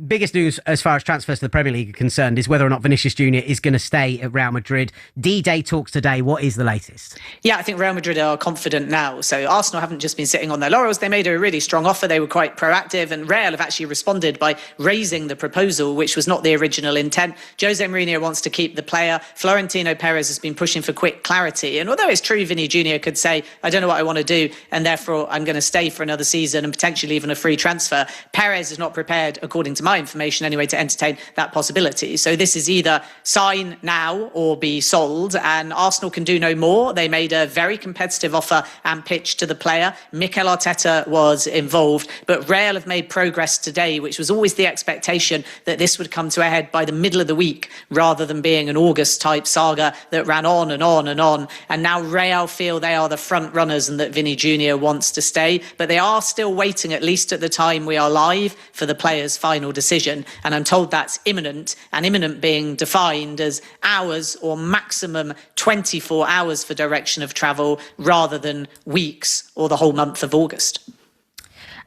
biggest news as far as transfers to the Premier League are concerned is whether or not Vinicius Junior is going to stay at Real Madrid. D-Day talks today. What is the latest? Yeah, I think Real Madrid are confident now. So Arsenal haven't just been sitting on their laurels. They made a really strong offer. They were quite proactive, and Real have actually responded by raising the proposal, which was not the original intent. Jose Mourinho wants to keep the player. Florentino Perez has been pushing for quick clarity. And although it's true Vinny Jr. could say, I don't know what I want to do, and therefore I'm going to stay for another season and potentially even a free transfer, Perez is not prepared, according to my information anyway, to entertain that possibility. So this is either sign now or be sold, and Arsenal can do no more. They made a very competitive offer and pitch to the player. Mikel Arteta was involved, but Real have made progress today, which was always the expectation that this would come to a head by the middle of the week rather than being an August type saga that ran on and on and on. And now Real feel they are the front runners and that Vinny Jr. wants to stay, but they are still waiting, at least at the time we are live, for the player's final decision. And I'm told that's imminent, and imminent being defined as hours or maximum 24 hours for direction of travel rather than weeks or the whole month of August.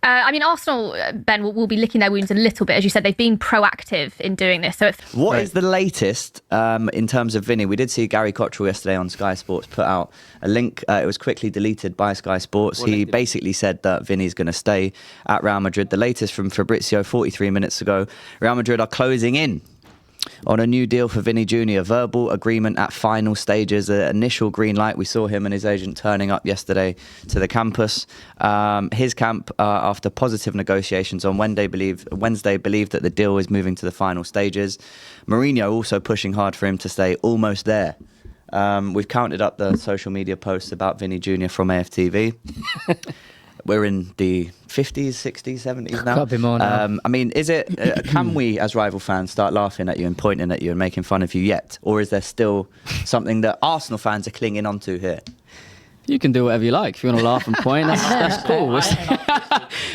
Arsenal, Ben, will be licking their wounds a little bit. As you said, they've been proactive in doing this. So what is the latest in terms of Vinny? We did see Gary Cottrell yesterday on Sky Sports put out a link. It was quickly deleted by Sky Sports. He basically said that Vinny's going to stay at Real Madrid. The latest from Fabrizio 43 minutes ago. Real Madrid are closing in on a new deal for Vinny Jr. Verbal agreement at final stages. Initial green light. We saw him and his agent turning up yesterday to the campus. His camp, after positive negotiations on Wednesday, believed that the deal is moving to the final stages. Mourinho also pushing hard for him to stay almost there. We've counted up the social media posts about Vinny Jr. from AFTV. We're in the 50s, 60s, 70s now. Got to be more now. Is it? Can we, as rival fans, start laughing at you and pointing at you and making fun of you yet? Or is there still something that Arsenal fans are clinging onto here? You can do whatever you like. If you want to laugh and point, that's cool.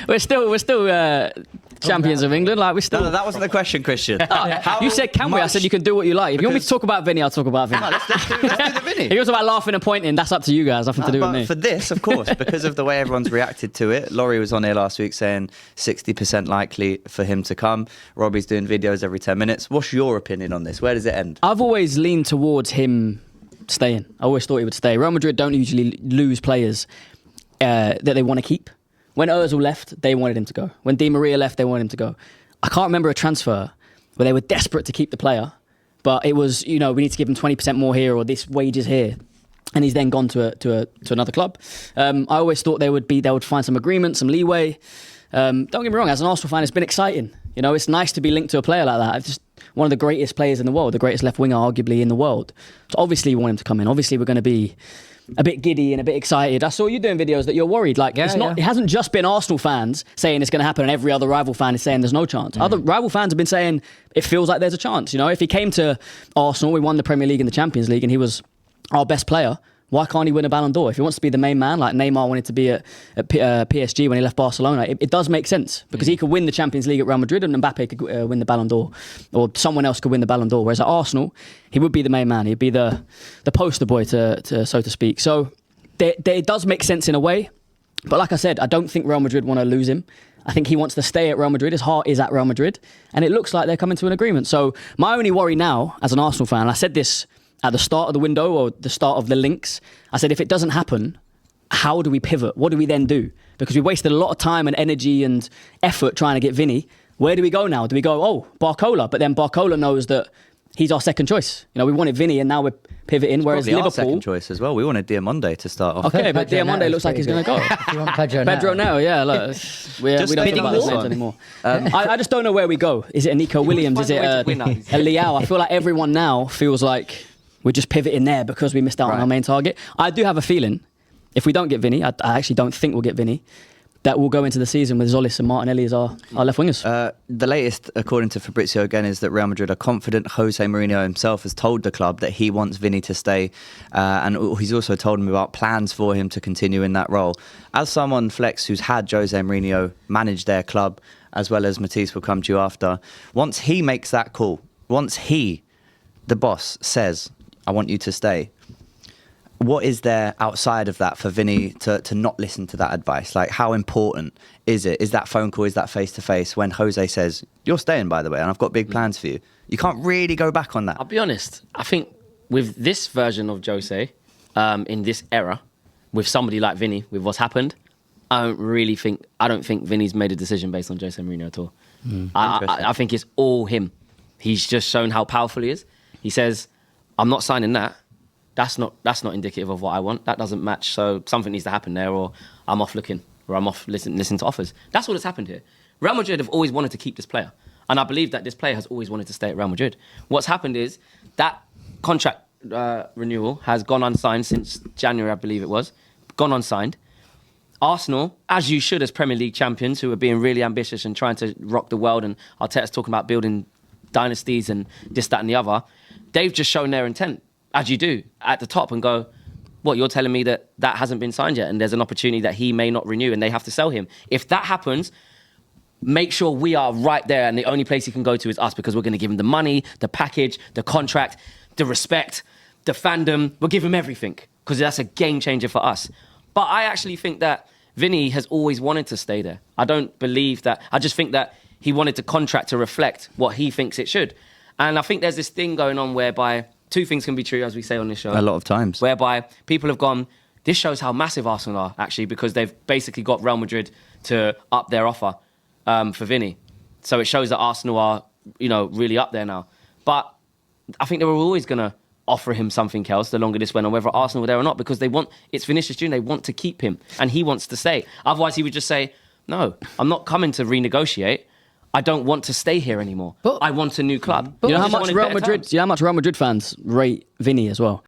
We're still champions of England. Like we're still. No, that wasn't the question, Christian. You said, "Can we?" I said, "You can do what you like." If you want me to talk about Vinny, I'll talk about Vinny. No, let's do the Vinny. If it was about laughing and pointing, that's up to you guys. Nothing to do with me. For this, of course, because of the way everyone's reacted to it. Laurie was on here last week saying 60% likely for him to come. Robbie's doing videos every 10 minutes. What's your opinion on this? Where does it end? I've always leaned towards him staying. I always thought he would stay. Real Madrid don't usually lose players that they want to keep. When Ozil left, they wanted him to go. When Di Maria left, they wanted him to go. I can't remember a transfer where they were desperate to keep the player, but it was, we need to give him 20% more here or this wages here. And he's then gone to another club. I always thought they would find some agreement, some leeway. Don't get me wrong, as an Arsenal fan, it's been exciting. It's nice to be linked to a player like that. It's just one of the greatest players in the world, the greatest left winger, arguably, in the world. So obviously you want him to come in. Obviously we're going to be a bit giddy and a bit excited. I saw you doing videos that you're worried. It hasn't just been Arsenal fans saying it's going to happen and every other rival fan is saying there's no chance. Other rival fans have been saying it feels like there's a chance. If he came to Arsenal, we won the Premier League and the Champions League and he was our best player, why can't he win a Ballon d'Or? If he wants to be the main man, like Neymar wanted to be at PSG when he left Barcelona, it does make sense because he could win the Champions League at Real Madrid and Mbappe could win the Ballon d'Or, or someone else could win the Ballon d'Or. Whereas at Arsenal, he would be the main man. He'd be the poster boy, to so to speak. So it does make sense in a way. But like I said, I don't think Real Madrid want to lose him. I think he wants to stay at Real Madrid. His heart is at Real Madrid. And it looks like they're coming to an agreement. So my only worry now, as an Arsenal fan, I said this at the start of the window or the start of the links, I said, if it doesn't happen, how do we pivot? What do we then do? Because we wasted a lot of time and energy and effort trying to get Vinny. Where do we go now? Do we go, Barcola? But then Barcola knows that he's our second choice. We wanted Vinny and now we're pivoting. Whereas Liverpool, our second Liverpool, choice as well. We wanted Diamonde to start off. Okay, but Diamonde looks like he's going to go. If you want Pedro Neto, yeah. Look, we don't talk about those names anymore. I just don't know where we go. Is it a Nico Williams? Is it a Leao? I feel like everyone now feels like we're just pivoting there because we missed out on our main target. I do have a feeling, if we don't get Vinny, I actually don't think we'll get Vinny, that we'll go into the season with Zolis and Martinelli as our left wingers. The latest, according to Fabrizio again, is that Real Madrid are confident. Jose Mourinho himself has told the club that he wants Vinny to stay, and he's also told him about plans for him to continue in that role. As someone, Flex, who's had Jose Mourinho manage their club, as well as Matisse will come to you after, once he makes that call, once he, the boss, says, I want you to stay, what is there outside of that for Vinny to not listen to that advice? Like, how important is it? Is that phone call? Is that face-to-face when Jose says, you're staying, by the way, and I've got big plans for you? You can't really go back on that. I'll be honest. I think with this version of Jose, in this era, with somebody like Vinny, with what's happened, I don't think Vinny's made a decision based on Jose Mourinho at all. I think it's all him. He's just shown how powerful he is. He says, I'm not signing that. That's not indicative of what I want. That doesn't match. So something needs to happen there, or I'm off looking, or I'm off listening to offers. That's what has happened here. Real Madrid have always wanted to keep this player. And I believe that this player has always wanted to stay at Real Madrid. What's happened is that contract renewal has gone unsigned since January, I believe it was. Gone unsigned. Arsenal, as you should as Premier League champions, who are being really ambitious and trying to rock the world, and Arteta's talking about building dynasties and this, that and the other, they've just shown their intent, as you do, at the top, and go, what, you're telling me that hasn't been signed yet and there's an opportunity that he may not renew and they have to sell him. If that happens, make sure we are right there, and the only place he can go to is us, because we're going to give him the money, the package, the contract, the respect, the fandom. We'll give him everything, because that's a game changer for us. But I actually think that Vinny has always wanted to stay there. I don't believe that. I just think that he wanted to contract to reflect what he thinks it should. And I think there's this thing going on whereby two things can be true, as we say on this show. A lot of times. Whereby people have gone, this shows how massive Arsenal are, actually, because they've basically got Real Madrid to up their offer for Vinny. So it shows that Arsenal are, really up there now. But I think they were always going to offer him something else the longer this went on, whether Arsenal were there or not, because it's Vinicius Jr., they want to keep him, and he wants to stay. Otherwise, he would just say, no, I'm not coming to renegotiate. I don't want to stay here anymore. I want a new club. You know how much Real Madrid fans rate Vinny as well?